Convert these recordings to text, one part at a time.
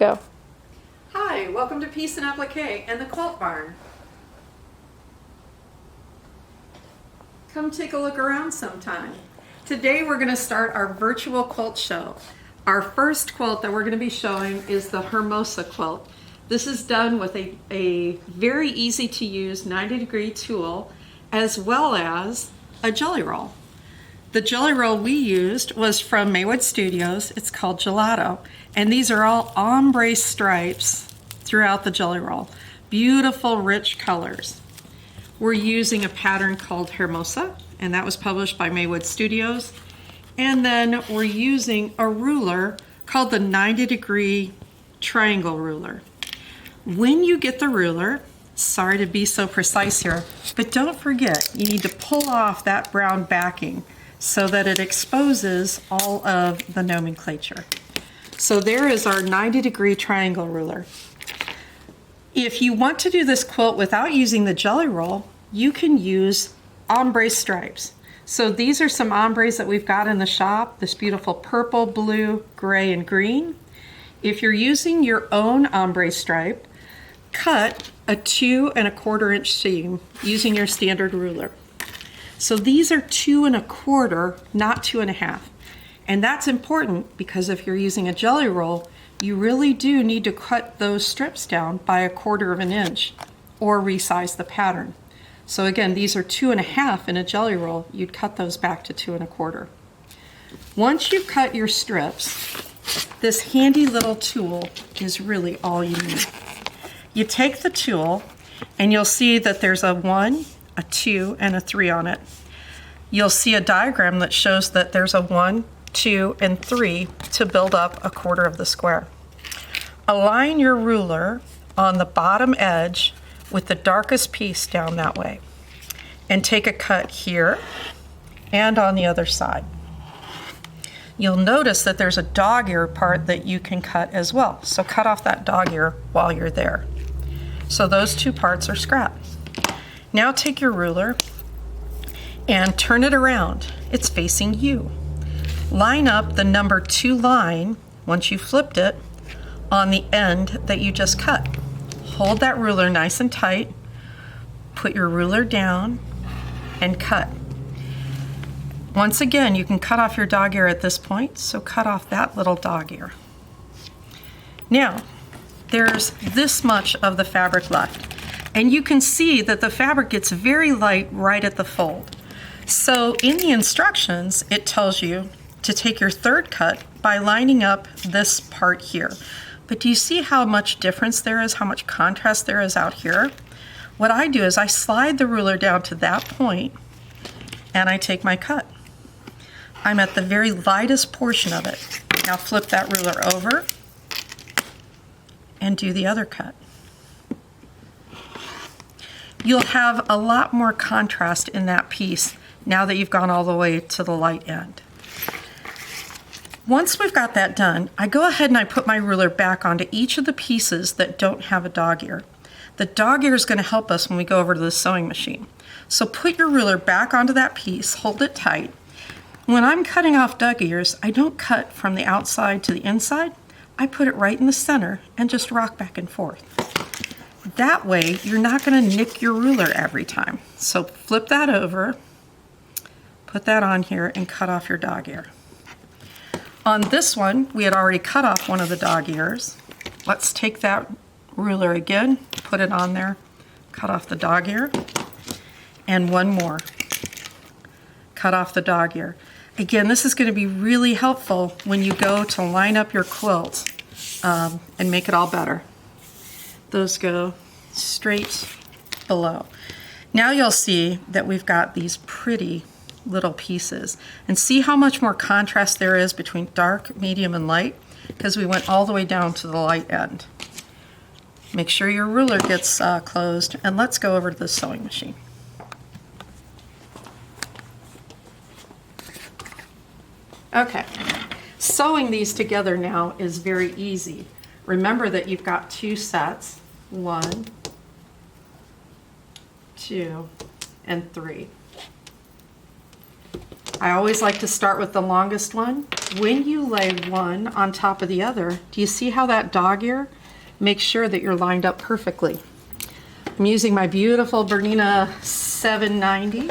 Go. Hi, welcome to Peace and Applique and the Quilt Barn. Come take a look around sometime. Today we're going to start our virtual quilt show. Our first quilt that we're going to be showing is the Hermosa Quilt. This is done with a very easy to use 90-degree tool as well as a jelly roll. The jelly roll we used was from Maywood Studios. It's called Gelato. And these are all ombre stripes throughout the jelly roll. Beautiful, rich colors. We're using a pattern called Hermosa, and that was published by Maywood Studios. And then we're using a ruler called the 90-degree triangle ruler. When you get the ruler, sorry to be so precise here, but don't forget, you need to pull off that brown backing so that it exposes all of the nomenclature. So there is our 90-degree triangle ruler. If you want to do this quilt without using the jelly roll, you can use ombre stripes. So these are some ombres that we've got in the shop, this beautiful purple, blue, gray, and green. If you're using your own ombre stripe, cut a 2 1/4 inch seam using your standard ruler. So these are 2 1/4, not 2 1/2. And that's important because if you're using a jelly roll, you really do need to cut those strips down by 1/4 inch or resize the pattern. So again, these are 2 1/2 in a jelly roll. You'd cut those back to 2 1/4. Once you've cut your strips, this handy little tool is really all you need. You take the tool and you'll see that there's a 1, a 2, and a 3 on it. You'll see a diagram that shows that there's a 1, 2, and 3 to build up 1/4 of the square. Align your ruler on the bottom edge with the darkest piece down that way. And take a cut here and on the other side. You'll notice that there's a dog ear part that you can cut as well. So cut off that dog ear while you're there. So those 2 parts are scrapped. Now take your ruler and turn it around. It's facing you. Line up the number 2 line, once you flipped it, on the end that you just cut. Hold that ruler nice and tight, put your ruler down, and cut. Once again, you can cut off your dog ear at this point, so cut off that little dog ear. Now, there's this much of the fabric left, and you can see that the fabric gets very light right at the fold. So in the instructions, it tells you to take your 3rd cut by lining up this part here. But do you see how much difference there is, how much contrast there is out here? What I do is I slide the ruler down to that point and I take my cut. I'm at the very lightest portion of it. Now flip that ruler over and do the other cut. You'll have a lot more contrast in that piece now that you've gone all the way to the light end. Once we've got that done, I go ahead and I put my ruler back onto each of the pieces that don't have a dog ear. The dog ear is going to help us when we go over to the sewing machine. So put your ruler back onto that piece, hold it tight. When I'm cutting off dog ears, I don't cut from the outside to the inside. I put it right in the center and just rock back and forth. That way, you're not going to nick your ruler every time. So flip that over, put that on here, and cut off your dog ear. On this one, we had already cut off one of the dog ears. Let's take that ruler again, put it on there, cut off the dog ear, and one more. Cut off the dog ear. Again, this is going to be really helpful when you go to line up your quilt and make it all better. Those go straight below. Now you'll see that we've got these pretty little pieces. And see how much more contrast there is between dark, medium, and light? Because we went all the way down to the light end. Make sure your ruler gets closed, and let's go over to the sewing machine. Okay, sewing these together now is very easy. Remember that you've got 2 sets, 1, 2, and 3. I always like to start with the longest one when you lay one on top of the other, do you see how that dog ear makes sure that you're lined up perfectly? I'm using my beautiful Bernina 790.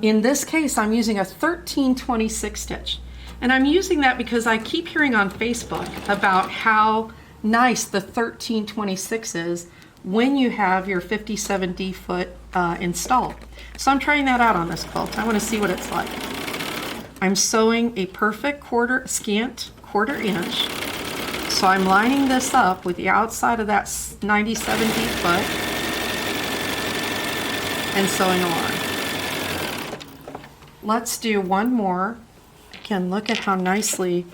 In this case, I'm using a 1326 stitch. And I'm using that because I keep hearing on Facebook about how nice the 1326 is when you have your 57D foot installed. So I'm trying that out on this quilt. I want to see what it's like. I'm sewing a perfect scant quarter inch. So I'm lining this up with the outside of that 97D foot and sewing along. Let's do one more. Again, look at how nicely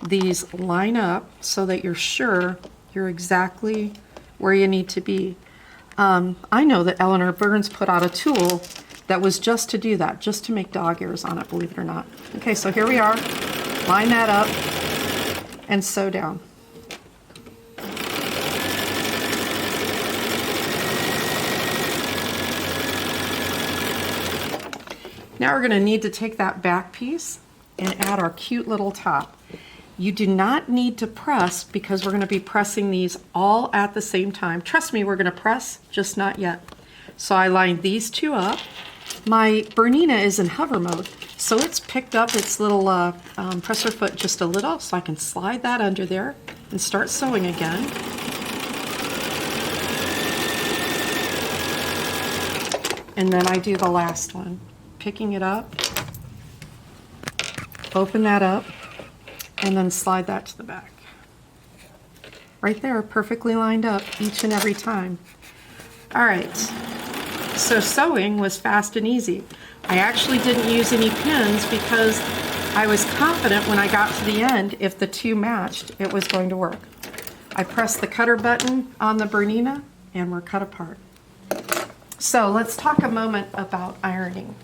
these line up so that you're sure you're exactly where you need to be. I know that Eleanor Burns put out a tool that was just to do that, just to make dog ears on it, believe it or not. Okay, so here we are. Line that up and sew down. Now we're going to need to take that back piece and add our cute little top. You do not need to press because we're going to be pressing these all at the same time. Trust me, we're going to press, just not yet. So I lined these two up. My Bernina is in hover mode, so it's picked up its little presser foot just a little, so I can slide that under there and start sewing again. And then I do the last one, picking it up, open that up, and then slide that to the back. Right there, perfectly lined up each and every time. All right, so sewing was fast and easy. I actually didn't use any pins because I was confident when I got to the end, if the two matched, it was going to work. I pressed the cutter button on the Bernina and we're cut apart. So let's talk a moment about ironing.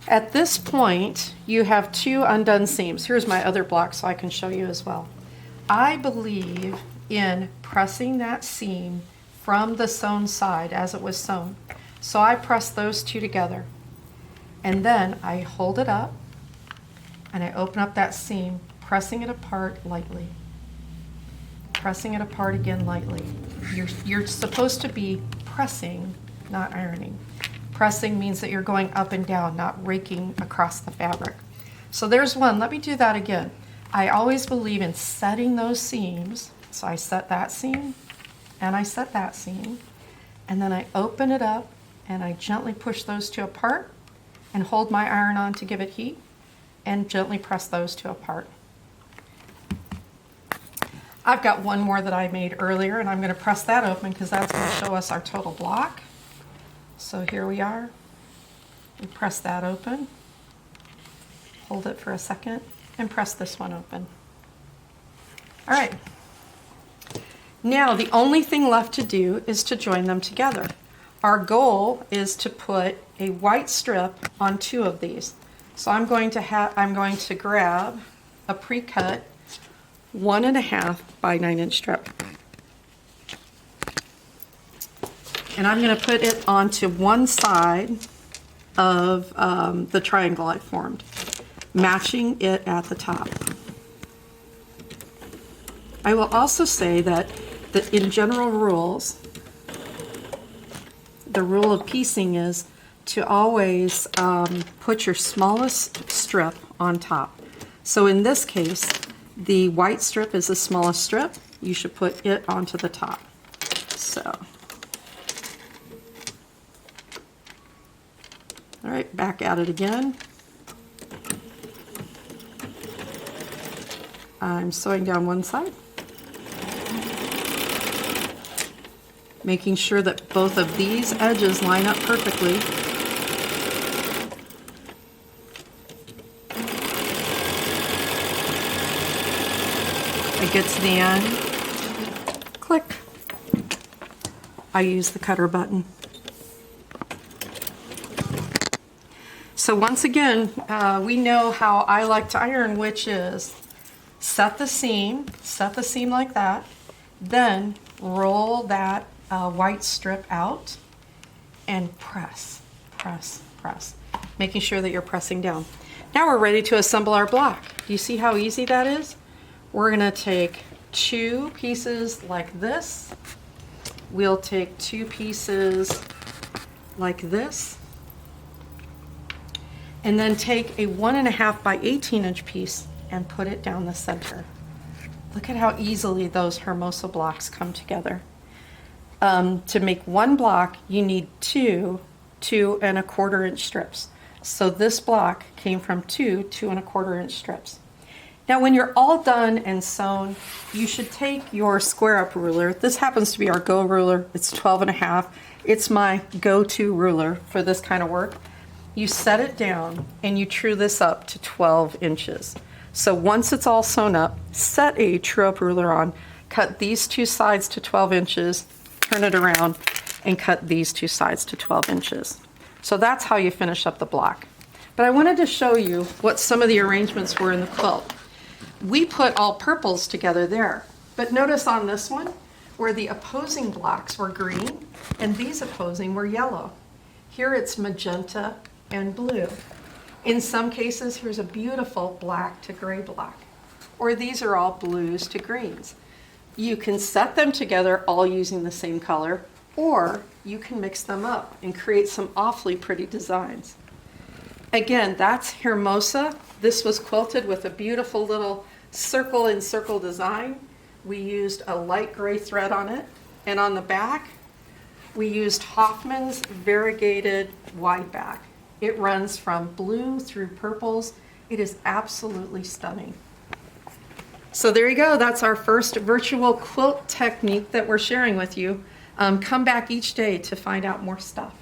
At this point, you have two undone seams. Here's my other block so I can show you as well. I believe in pressing that seam from the sewn side as it was sewn. So I press those two together. And then I hold it up and I open up that seam, pressing it apart lightly. Pressing it apart again lightly. You're supposed to be pressing, not ironing. Pressing means that you're going up and down, not raking across the fabric. So there's one. Let me do that again. I always believe in setting those seams. So I set that seam and I set that seam. And then I open it up and I gently push those two apart and hold my iron on to give it heat and gently press those two apart. I've got one more that I made earlier and I'm going to press that open because that's going to show us our total block. So here we are. We press that open, hold it for a second, and press this one open. All right. Now the only thing left to do is to join them together. Our goal is to put a white strip on two of these. So I'm going to grab a pre-cut 1.5 by 9-inch strip. And I'm going to put it onto one side of the triangle I formed, matching it at the top. I will also say that in general rules, the rule of piecing is to always put your smallest strip on top. So in this case, the white strip is the smallest strip. You should put it onto the top. So. All right, back at it again. I'm sewing down one side, making sure that both of these edges line up perfectly. I get to the end, click. I use the cutter button. So once again, we know how I like to iron, which is set the seam like that, then roll that white strip out and press, making sure that you're pressing down. Now we're ready to assemble our block. Do you see how easy that is? We're gonna take 2 pieces like this. We'll take 2 pieces like this. And then take a 1.5 by 18-inch piece and put it down the center. Look at how easily those Hermosa blocks come together. To make one block, you need 2 2¼ inch strips. So this block came from 2 2¼ inch strips. Now when you're all done and sewn, you should take your square up ruler. This happens to be our Go ruler. It's 12.5. It's my go-to ruler for this kind of work. You set it down and you true this up to 12 inches. So once it's all sewn up, set a true up ruler on, cut these 2 sides to 12 inches, turn it around, and cut these 2 sides to 12 inches. So that's how you finish up the block. But I wanted to show you what some of the arrangements were in the quilt. We put all purples together there, but notice on this one where the opposing blocks were green and these opposing were yellow. Here it's magenta and blue. In some cases, here's a beautiful black to gray block, or these are all blues to greens. You can set them together all using the same color, or you can mix them up and create some awfully pretty designs. Again, that's Hermosa. This was quilted with a beautiful little circle in circle design. We used a light gray thread on it, and on the back, we used Hoffman's variegated wide back. It runs from blue through purples. It is absolutely stunning. So there you go. That's our first virtual quilt technique that we're sharing with you. Come back each day to find out more stuff.